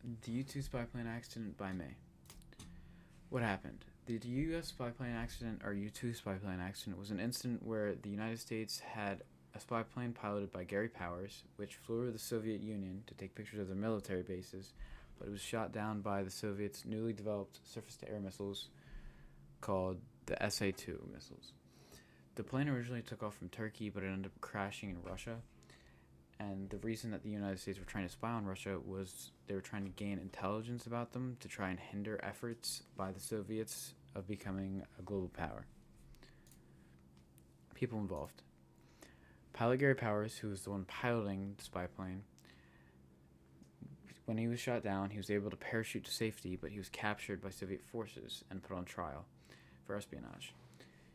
The U-2 spy plane accident by May. What happened? The U.S. spy plane accident, or U-2 spy plane accident, was an incident where the United States had a spy plane piloted by Gary Powers, which flew over the Soviet Union to take pictures of their military bases, but it was shot down by the Soviets' newly developed surface-to-air missiles called the SA-2 missiles. The plane originally took off from Turkey, but it ended up crashing in Russia. And the reason that the United States were trying to spy on Russia was they were trying to gain intelligence about them to try and hinder efforts by the Soviets of becoming a global power. People involved. Pilot Gary Powers, who was the one piloting the spy plane, when he was shot down, he was able to parachute to safety, but he was captured by Soviet forces and put on trial for espionage.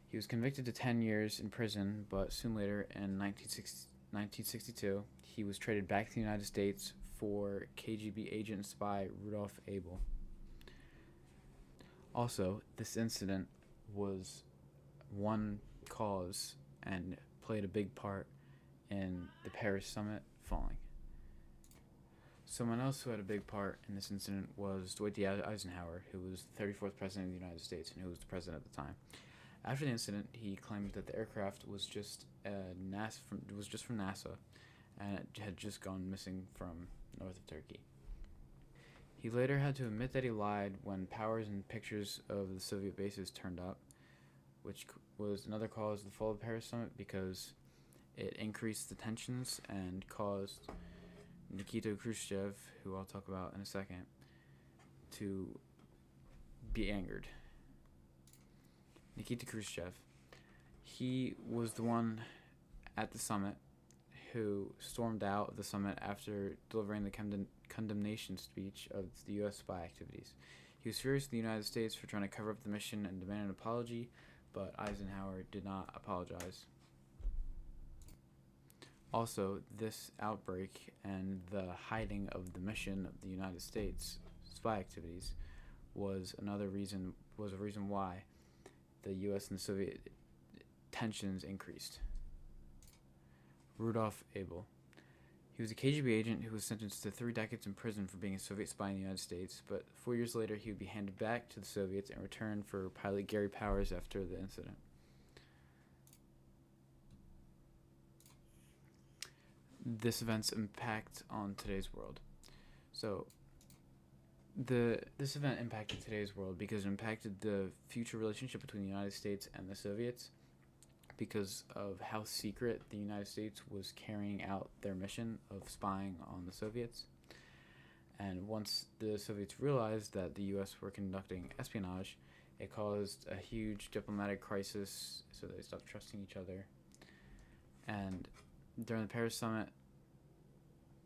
He was convicted to 10 years in prison, but soon later, in 1962, he was traded back to the United States for KGB agent and spy Rudolf Abel. Also, this incident was one cause and played a big part in the Paris summit falling. Someone else who had a big part in this incident was Dwight D. Eisenhower, who was the 34th president of the United States and who was the president at the time. After the incident, he claimed that the aircraft was just from NASA, and it had just gone missing from north of Turkey. He later had to admit that he lied when Powers and pictures of the Soviet bases turned up, which was another cause of the fall of the Paris Summit because it increased the tensions and caused Nikita Khrushchev, who I'll talk about in a second, to be angered. Nikita Khrushchev, he was the one at the summit who stormed out of the summit after delivering the condemnation speech of the U.S. spy activities. He was furious at the United States for trying to cover up the mission and demand an apology, but Eisenhower did not apologize. Also, this outbreak and the hiding of the mission of the United States spy activities was a reason why the U.S. and the Soviet tensions increased. Rudolf Abel. He was a KGB agent who was sentenced to 3 decades in prison for being a Soviet spy in the United States, but 4 years later he would be handed back to the Soviets in return for pilot Gary Powers after the incident. This event's impact on today's world. So, this event impacted today's world because it impacted the future relationship between the United States and the Soviets because of how secret the United States was carrying out their mission of spying on the Soviets. And once the Soviets realized that the U.S. were conducting espionage, it caused a huge diplomatic crisis, so they stopped trusting each other. And during the Paris summit,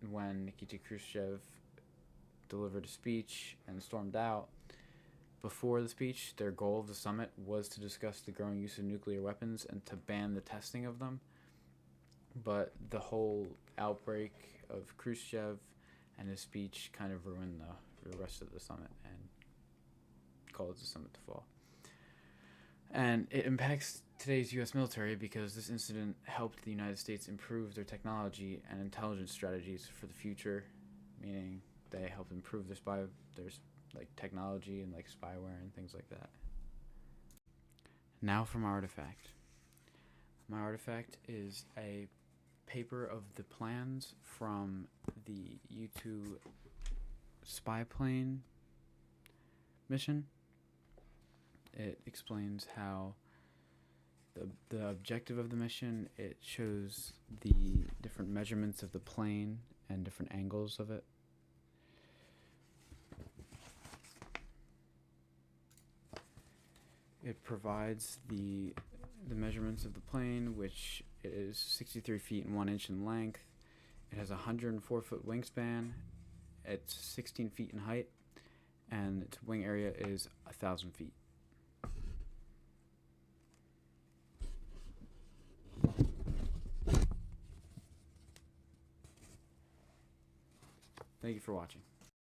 when Nikita Khrushchev delivered a speech and stormed out, before the speech, their goal of the summit was to discuss the growing use of nuclear weapons and to ban the testing of them. But the whole outbreak of Khrushchev and his speech kind of ruined the rest of the summit and caused the summit to fall. And it impacts today's U.S. military because this incident helped the United States improve their technology and intelligence strategies for the future, meaning they helped improve their technology and spyware and things like that. Now for my artifact. My artifact is a paper of the plans from the U-2 spy plane mission. It explains how the objective of the mission, it shows the different measurements of the plane and different angles of it. It provides the measurements of the plane, which is 63 feet and 1 inch in length. It has a 104-foot wingspan. It's 16 feet in height, and its wing area is 1,000 feet. Thank you for watching.